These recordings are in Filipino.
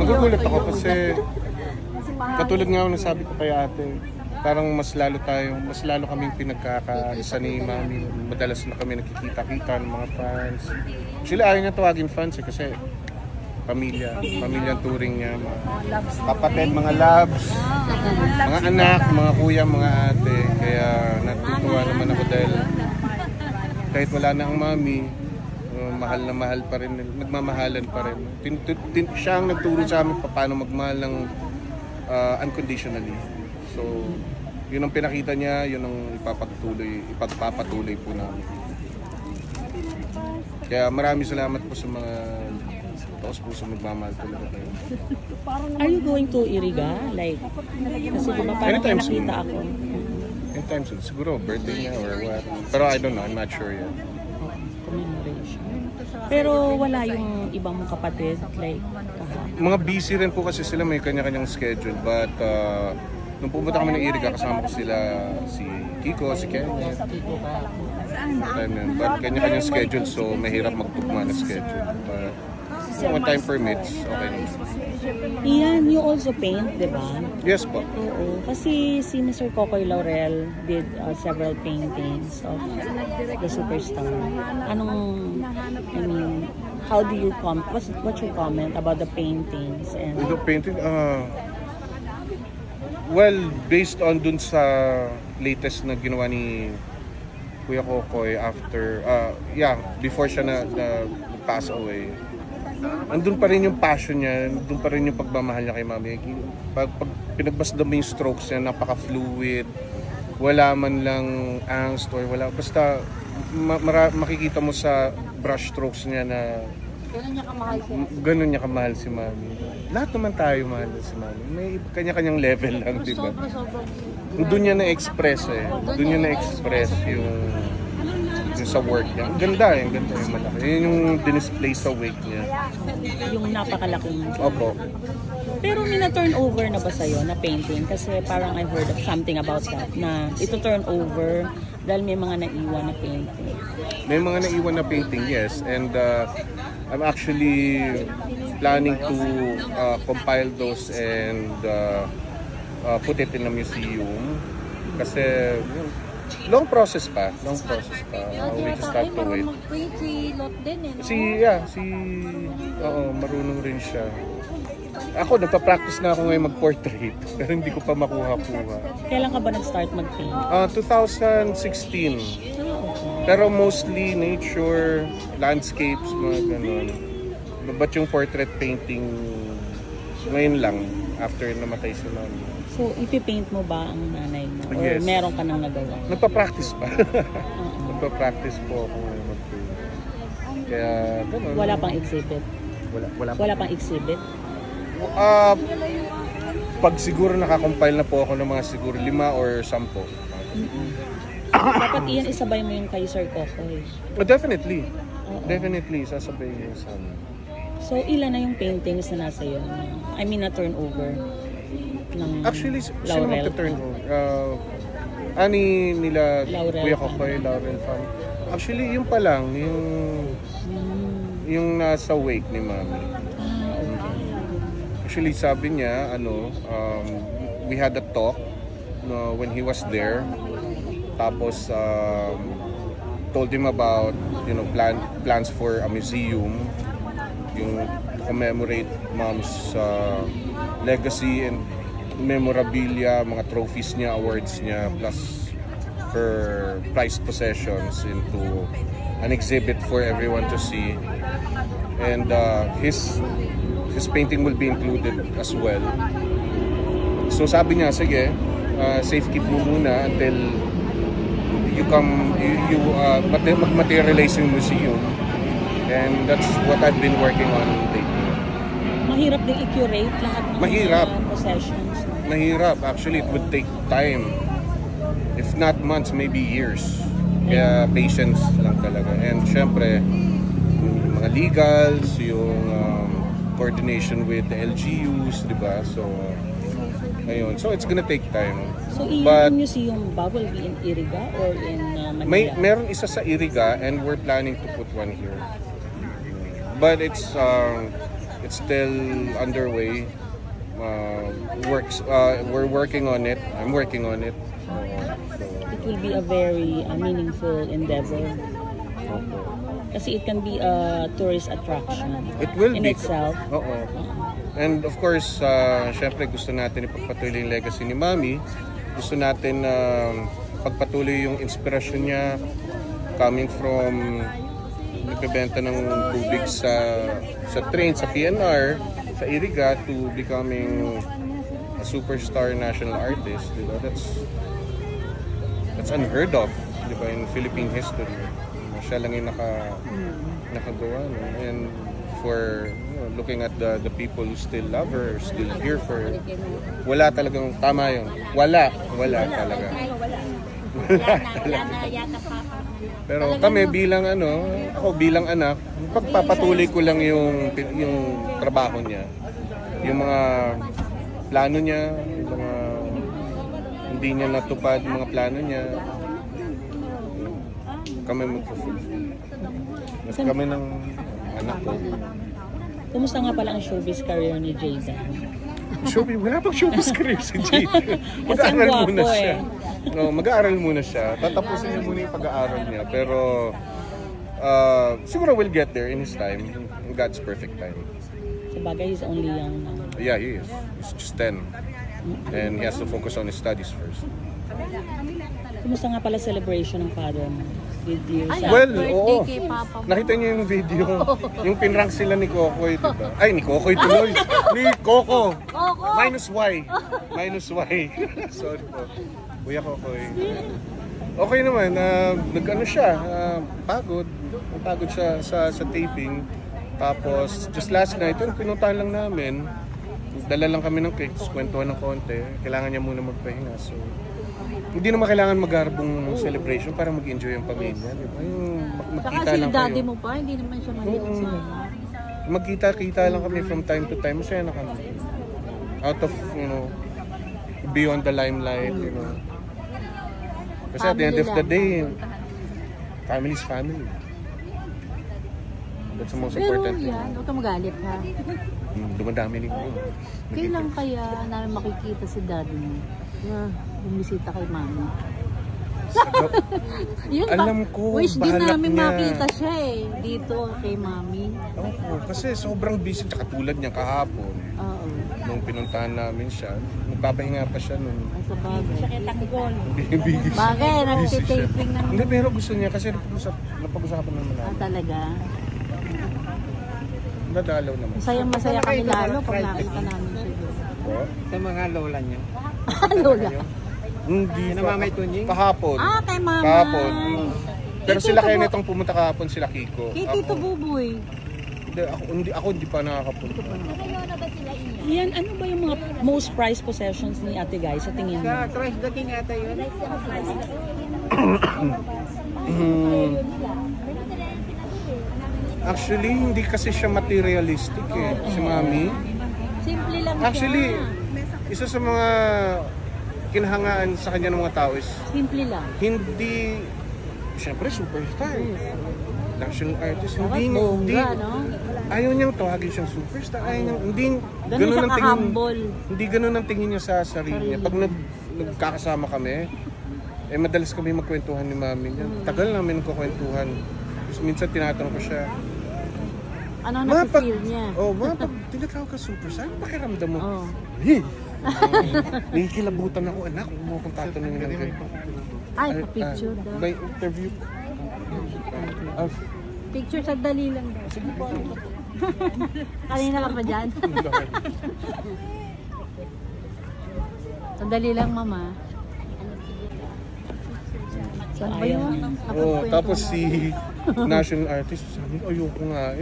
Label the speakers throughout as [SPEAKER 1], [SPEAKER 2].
[SPEAKER 1] Nagugulat ako kasi katulad nga ng sabi ko kay ate, parang mas lalo kaming pinagkakaisa ni Mami. Madalas na kami nakikita-kita ng mga fans. Actually, ayaw niya tawagin fans kasi pamilya ang touring niya. Mga kapatid, mga loves, mga anak, mga kuya, mga ate. Kaya natutuwa naman ako dahil kahit wala na ang Mami, mahal na mahal pa rin, nagmamahalan pa rin. Siya ang nagturo sa amin paano magmahal ng unconditionally. So, yun ang pinakita niya, yun ang ipagpapatuloy po namin. Kaya maraming salamat po sa mga taos po sa magmamahal talaga kayo.
[SPEAKER 2] Are you going to Iriga? Like, kasi diba parang nakita ako.
[SPEAKER 1] Anytime soon. Siguro birthday niya or what. Pero I don't know, I'm not sure yet.
[SPEAKER 2] Commemoration. Pero wala yung ibang mong kapatid, like
[SPEAKER 1] mga busy rin po kasi sila, may kanya-kanyang schedule. But nung pumunta kami ng Iriga, kasama ko sila si Kiko, si Kenneth. But kanya-kanyang schedule, so mahirap magtugma na schedule. But when time permits, okay naman.
[SPEAKER 2] Ian, you also paint, di ba?
[SPEAKER 1] Yes po.
[SPEAKER 2] Oo. Kasi si Mr. Kokoy Laurel did several paintings of the superstar. How do you what's your comment about the paintings? And
[SPEAKER 1] the painting, well, based on dun sa latest na ginawa ni Kuya Kokoy after, before siya na pass away, andun pa rin yung passion niya, andun pa rin yung pagmamahal niya kay Mami. Pag pinagbasdan mo yung strokes niya, napaka-fluid, wala man lang angst or wala, basta makikita mo sa brush strokes niya na ganun niya kamahal si Mami. Lahat naman tayo mahal si Mami. May kanya-kanyang level lang, di ba? Doon niya na-express doon niya na-express yung sa work niya. Ang ganda yung malaki. Yun yung dinisplay sa wake niya.
[SPEAKER 2] Yung napakalaking.
[SPEAKER 1] Opo.
[SPEAKER 2] Pero mina-turn over na ba sa'yo na painting? Kasi parang I heard of something about that, na ito turn over dahil may mga naiwan na painting.
[SPEAKER 1] May mga naiwan na painting, yes. And I'm actually planning to compile those and put it in a museum. Kasi long process pa. We just have to wait. Marunong rin siya. Ako, nagpa-practice na ako ngayon mag-portrait. Pero hindi ko pa makuha-kuha.
[SPEAKER 2] Kailan ka ba nag-start mag-paint?
[SPEAKER 1] 2016. Pero mostly nature, landscapes, mga ganun. But yung portrait painting, ngayon lang, after namatay si Mami.
[SPEAKER 2] So, ipipaint mo ba ang nanay mo? Or
[SPEAKER 1] yes.
[SPEAKER 2] Meron ka nang nagawa?
[SPEAKER 1] Nagpa-practice pa. Nagpa-practice po ako mag-paint. Kaya, ganun.
[SPEAKER 2] Wala pang exhibit? Wala pang exhibit?
[SPEAKER 1] Pag siguro nakakompile na po ako ng mga siguro 5 or 10.
[SPEAKER 2] Dapat iyan isabay mo yung kay Sir Kokoy.
[SPEAKER 1] Definitely. Definitely, sasabay niyo sa amin.
[SPEAKER 2] So, ilan na yung paintings na nasa yun? I mean, na turnover?
[SPEAKER 1] Actually, sino magta-turnover? Ani nila, Kuya Kokoy, Laurel Fan. Actually, yung pa lang, yung nasa wake ni Mami. Actually, sabi niya, we had a talk when he was there. Tapos, told him about, plans for a museum, yung to commemorate Mom's legacy and memorabilia, mga trophies niya, awards niya, plus her prized possessions into an exhibit for everyone to see. And his painting will be included as well. So sabi niya, sige, safekeep mo muna until mag-materialize yung museum. And that's what I've been working on lately.
[SPEAKER 2] Mahirap din i-curate lahat ng possessions.
[SPEAKER 1] Mahirap. Actually, it would take time. If not months, maybe years. Kaya patience lang talaga. And syempre, yung mga legals, yung coordination with the LGUs, di ba? So, ayun. So, it's gonna take time.
[SPEAKER 2] So, yung museum ba will be in Iriga or in Manila?
[SPEAKER 1] Meron isa sa Iriga and we're planning to put one here. But it's it's still underway. We're working on it. I'm working on it.
[SPEAKER 2] It will be a very meaningful endeavor. Kasi it can be a tourist attraction.
[SPEAKER 1] It will
[SPEAKER 2] in
[SPEAKER 1] be.
[SPEAKER 2] itself.
[SPEAKER 1] Oo. And of course, syempre gusto natin ipagpatuloy yung legacy ni Mami. Gusto natin pagpatuloy yung inspirasyon niya coming from nagbebenta ng tubig sa train, sa PNR, sa Iriga to becoming a superstar national artist. Diba? That's unheard of, diba, in Philippine history. Siya lang yung nakagawa. No? And for looking at the people who still love her, still here for her, wala talagang tama yun. Wala talaga. Pero kami bilang ako bilang anak, pagpapatuloy ko lang yung trabaho niya. Yung mga plano niya, yung mga hindi niya natupad yung mga plano niya. Kami magpo-fulfill. Mas kami ng anak ko.
[SPEAKER 2] Kumusta nga pala ang showbiz career ni Jada?
[SPEAKER 1] Wala pang showbiz career si Jada. Mag-aaral muna siya. No, mag-aaral muna siya. Tatapusin niya muna yung pag-aaral niya. Pero siguro we'll get there in his time. In God's perfect time.
[SPEAKER 2] Sabagay, he's only young now.
[SPEAKER 1] Yeah, he is. He's just 10. And he has to focus on his studies first.
[SPEAKER 2] Kumusta nga pala celebration ng father mo? With you
[SPEAKER 1] Well, oo. Nakita niyo yung video. Yung pinrank sila ni Kokoy, diba? Ay, ni Kokoy tuloy. Ni Coco. Minus Y. Sorry po. Kuya Kokoy. Okay naman. Nag-ano siya. Pagod. Pagod siya sa taping. Tapos, just last night, pinuntahan lang namin. Dala lang kami ng cake. Kwentuhan ng konti. Kailangan niya muna magpahinga. So, hindi naman kailangan mag-arbong celebration para mag-enjoy ang pamilya. Diba? Yung magkita lang kayo.
[SPEAKER 3] Saka si daddy mo pa, hindi naman siya maliit sa
[SPEAKER 1] magkita-kita lang kami from time to time. Masaya na kami. Out of, beyond the limelight, Kasi at the end of the day, family is family. That's the most important thing.
[SPEAKER 3] Pero yan, huwag ka magalit ha.
[SPEAKER 1] Dumadami rin ko.
[SPEAKER 3] Kailan kaya namin makikita si daddy mo na bumisita kay mami? Yun
[SPEAKER 1] Alam ko,
[SPEAKER 3] wish din
[SPEAKER 1] balak
[SPEAKER 3] namin
[SPEAKER 1] niya.
[SPEAKER 3] makita siya dito kay mami.
[SPEAKER 1] Oo, kasi sobrang busy. Tsaka tulad niya kahapon.
[SPEAKER 3] Oo.
[SPEAKER 1] Nung pinuntahan namin siya, magpapahinga pa siya nun.
[SPEAKER 3] Ay, sa bagay.
[SPEAKER 1] Busy
[SPEAKER 3] Bagay,
[SPEAKER 1] siya.
[SPEAKER 3] nagtitaping ng...
[SPEAKER 1] Hindi, pero gusto niya kasi napag-usapan naman namin.
[SPEAKER 3] talaga.
[SPEAKER 1] Nadalaw naman.
[SPEAKER 3] Masaya kami lalo pag nakita namin siya doon.
[SPEAKER 4] Sa mga lola niyo.
[SPEAKER 3] Lola.
[SPEAKER 1] Hindi.
[SPEAKER 4] Na Mamay Tunying?
[SPEAKER 1] Kahapon.
[SPEAKER 3] Kay mama.
[SPEAKER 1] Kahapon. Pero
[SPEAKER 3] Kay
[SPEAKER 1] sila
[SPEAKER 3] Tito
[SPEAKER 1] kayo
[SPEAKER 3] Bu-
[SPEAKER 1] nitong pumunta kahapon, sila Kiko.
[SPEAKER 3] Kay Tito Buboy.
[SPEAKER 1] Ako hindi pa nakakapunta.
[SPEAKER 2] Yan, ano ba yung mga most prized possessions ni Ate Guy sa tingin mo?
[SPEAKER 4] Sa Christ the King ata yun.
[SPEAKER 1] Actually, hindi kasi siya materialistic si Mami.
[SPEAKER 3] Simple lang
[SPEAKER 1] Actually,
[SPEAKER 3] siya.
[SPEAKER 1] isa sa mga kinahangaan sa kanya ng mga tao is
[SPEAKER 3] Simple lang.
[SPEAKER 1] hindi, siyempre superstar. National artist.
[SPEAKER 3] Bakit
[SPEAKER 1] Hindi,
[SPEAKER 3] bongga, no?
[SPEAKER 1] ayaw niyang tawagin siyang superstar. Ayaw niyang, hindi,
[SPEAKER 3] Ganun siya
[SPEAKER 1] ang tingin,
[SPEAKER 3] ka-humble.
[SPEAKER 1] hindi ganun ang tingin niya sa sarili niya. Pag nagkakasama kami, madalas kami magkwentuhan ni Mami niya. Tagal namin nagkukwentuhan. Tapos minsan tinatanong ko siya,
[SPEAKER 3] Ano
[SPEAKER 1] Ma, pag,
[SPEAKER 3] na-feel niya?
[SPEAKER 1] pag tinatawag ka superstar, ano pakiramdam mo?
[SPEAKER 3] Oh.
[SPEAKER 1] May kilabutan ako, anak. Huwag mo akong tatanungin ng ganito.
[SPEAKER 3] Ay, pa-picture daw.
[SPEAKER 1] May interview.
[SPEAKER 3] Picture sa dali lang daw. Kanina ka pa dyan? Sandali lang, mama. Saan ba yun?
[SPEAKER 1] Tapos si national artist, sabi, ayoko nga.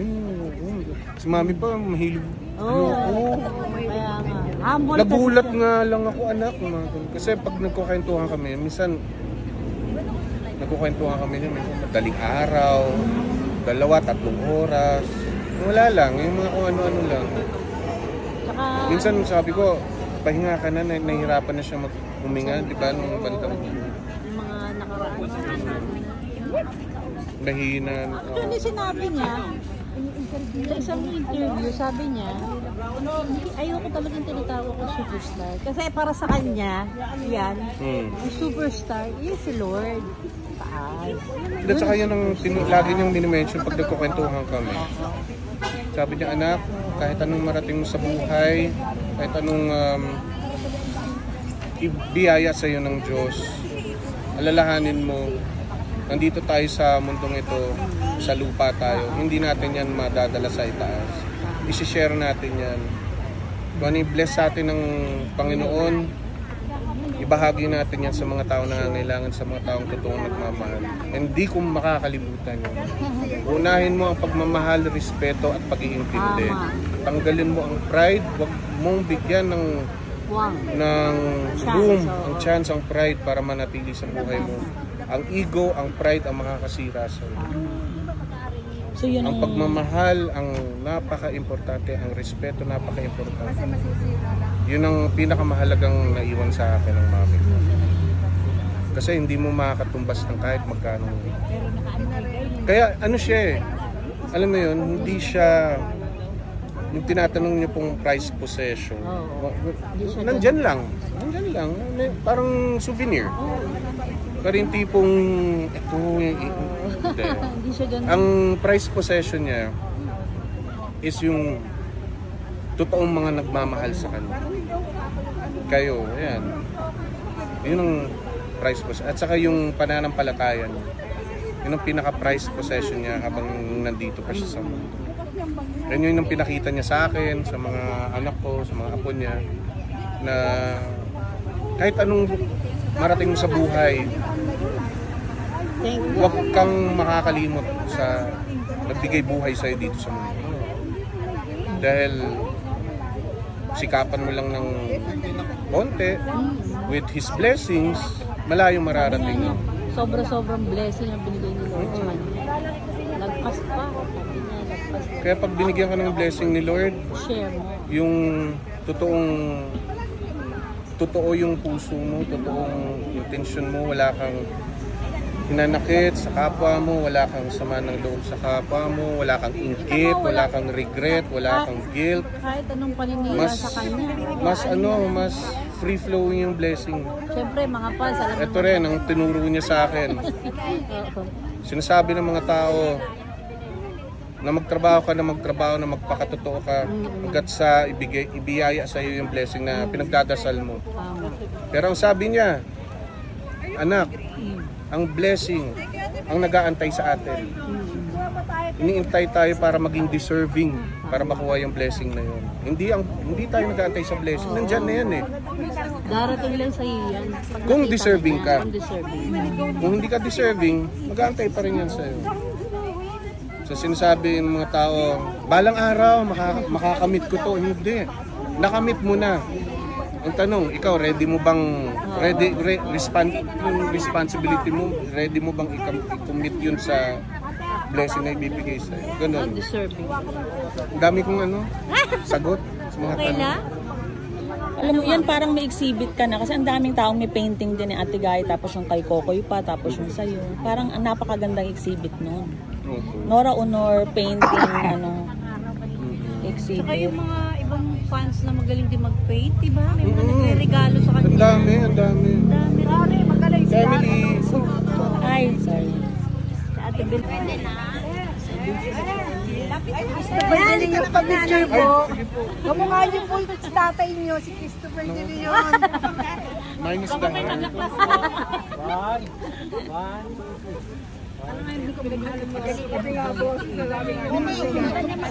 [SPEAKER 1] Si Mami pa, mahilig. Ayoko.
[SPEAKER 3] Kaya nga. Humble
[SPEAKER 1] Nagulat
[SPEAKER 3] kasi siya.
[SPEAKER 1] nga lang ako, anak. Kasi pag nagkukwentuhan kami, minsan nagkukwentuhan kami niya, minsan madaling araw, 2-3 oras. Wala lang, yung mga kung ano-ano lang.
[SPEAKER 3] Tsaka,
[SPEAKER 1] Minsan sabi ko, pahinga ka na, nahihirapan na siya huminga, di ba, nung bandang
[SPEAKER 3] yung mga nakaraan.
[SPEAKER 1] mahina.
[SPEAKER 3] Actually, sinabi niya, Sa isang interview, sabi niya, ayoko talagang tinatawag ko superstar. Kasi para sa kanya, yan, ang superstar is si Lord. Taas.
[SPEAKER 1] At saka yan ang lagi niyang minimension pag nagkukwentuhan kami. Sabi niya, anak, kahit anong marating mo sa buhay, kahit anong ibiyaya sa iyo ng Diyos, alalahanin mo, nandito tayo sa mundong ito, sa lupa tayo, hindi natin yan madadala sa itaas. I-share natin yan. Kung ano bless sa atin ng Panginoon, ibahagi natin yan sa mga tao na nangangailangan, sa mga taong totoong nagmamahal. Hindi ko makakalimutan yun. Unahin mo ang pagmamahal, respeto at pag-iintindi. Tanggalin mo ang pride, huwag mong bigyan ng room, ang chance, ang pride para manatili sa buhay mo. Ang ego, ang pride ang makakasira sa iyo.
[SPEAKER 2] So, yun
[SPEAKER 1] ang pagmamahal, ang napaka-importante, ang respeto, napaka-importante. Yun ang pinakamahalagang naiwan sa akin ng mami ko. Kasi hindi mo makakatumbas ng kahit magkano. Kaya ano siya eh, alam mo yun, hindi siya, yung tinatanong niyo pong price possession, nandyan lang, parang souvenir. Pero yung tipong, ito,
[SPEAKER 3] Hindi siya ganun.
[SPEAKER 1] ang price possession niya is yung totoong mga nagmamahal sa kanya. Kayo, ayan. Yun ang price possession. At saka yung pananampalataya niya. Yun ang pinaka-price possession niya habang nandito pa siya sa mundo. Yan yung pinakita niya sa akin, sa mga anak ko, sa mga apo niya, na kahit anong marating mo sa buhay, huwag kang makakalimot sa nagbigay buhay sa'yo dito sa mundo. Dahil sikapan mo lang ng konti, with His blessings, malayong mararating.
[SPEAKER 3] Sobra-sobrang blessing ang binigay ni Lord sa kanya. Lagpas pa. Sabi niya, lagpas pa.
[SPEAKER 1] Kaya pag binigyan ka ng blessing ni Lord,
[SPEAKER 3] Share mo.
[SPEAKER 1] yung totoo yung puso mo, totoong intention mo, wala kang hinanakit sa kapwa mo, wala kang sama ng loob sa kapwa mo, wala kang inggit, wala kang regret, wala kang guilt.
[SPEAKER 3] Kahit anong paninira sa kanya.
[SPEAKER 1] Mas free flowing yung blessing.
[SPEAKER 3] Siyempre, mga fans, alam
[SPEAKER 1] Ito rin ang tinuro niya sa akin. Sinasabi ng mga tao na magtrabaho ka, na magpakatotoo ka, hanggat sa ibiyaya sa iyo yung blessing na pinagdadasal mo. Pero ang sabi niya, anak, ang blessing ang nag-aantay sa atin. Iniintay tayo para maging deserving, para makuha yung blessing na yun. Hindi tayo nag-aantay sa blessing. Nandyan na yan eh.
[SPEAKER 3] Darating lang sa iyo yan.
[SPEAKER 1] Kung deserving ka. Kung hindi ka deserving, mag-aantay pa rin yan sa iyo. So sinasabi ng mga tao, balang araw makakamit ko to. Hindi. Nakamit mo na. Ang tanong, ikaw ready mo bang yung responsibility mo, ready mo bang i-commit yun sa blessing na ibibigay sa iyo? Ganun.
[SPEAKER 3] Deserving.
[SPEAKER 1] Ang dami kong sagot sa mga tanong.
[SPEAKER 2] Alam mo, yan parang may exhibit ka na kasi ang daming taong may painting din ni Ate Guy, tapos yung kay Kokoy pa, tapos yung sa'yo. Parang ang napakagandang exhibit nun. Nora Honor painting, exhibit.
[SPEAKER 3] Saka yung mga ibang fans na magaling din mag-paint, diba? May mga nagre-regalo sa kanya.
[SPEAKER 1] Ang dami.
[SPEAKER 3] Dami. Magaling si
[SPEAKER 1] Family.
[SPEAKER 2] Ay, sorry.
[SPEAKER 3] Ate Bel.
[SPEAKER 5] Christopher de Leon pa picture po. Kamukha niyo po si tatay niyo, si Christopher de Leon.
[SPEAKER 1] Minus the hand.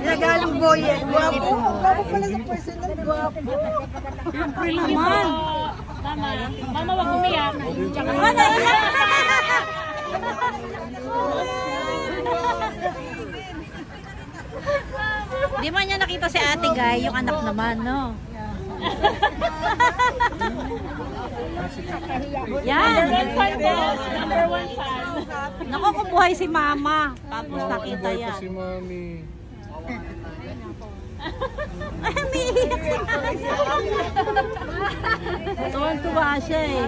[SPEAKER 5] Nagalong boy eh. Guwapo. Guwapo pala sa personal. Guwapo.
[SPEAKER 3] Siyempre naman.
[SPEAKER 6] Tama. Mama, wag umiyak.
[SPEAKER 3] Di man niya nakita si Ate Guy, yung anak naman, no? Yan.
[SPEAKER 6] Number one fan.
[SPEAKER 3] Naku, kubuhay si Mama. Tapos nakita
[SPEAKER 1] Buhay pa
[SPEAKER 3] yan.
[SPEAKER 1] si Mami.
[SPEAKER 3] Tuwan-tuwa siya eh.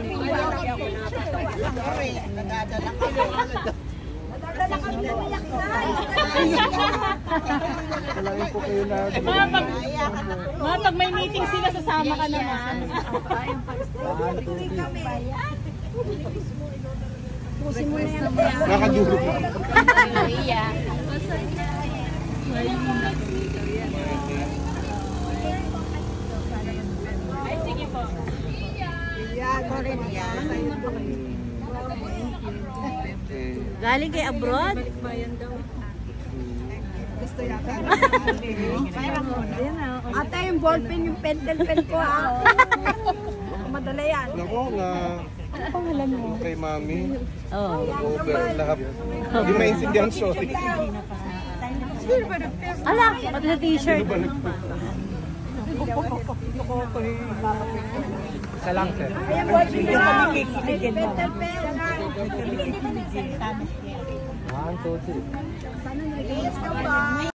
[SPEAKER 1] Kailangan po kayo na.
[SPEAKER 6] Pag may meeting sila, sasama ka naman.
[SPEAKER 1] Nakadulo po.
[SPEAKER 6] Iya. Ay, sige po.
[SPEAKER 3] Galing kay abroad?
[SPEAKER 5] Ate, yung ballpen, yung pentel-pen ko ha. Madala yan.
[SPEAKER 1] Nako na.
[SPEAKER 2] Ano pangalan mo?
[SPEAKER 1] Kay mami.
[SPEAKER 3] Oo.
[SPEAKER 1] Over lahat. Hindi maintindihan, sorry.
[SPEAKER 3] Ala, pati sa t-shirt.
[SPEAKER 4] Isa lang, sir.
[SPEAKER 5] Ayan, ballpen ko ha. Pentel-pen.
[SPEAKER 4] 1, 2, 3.
[SPEAKER 5] Yes ka ba?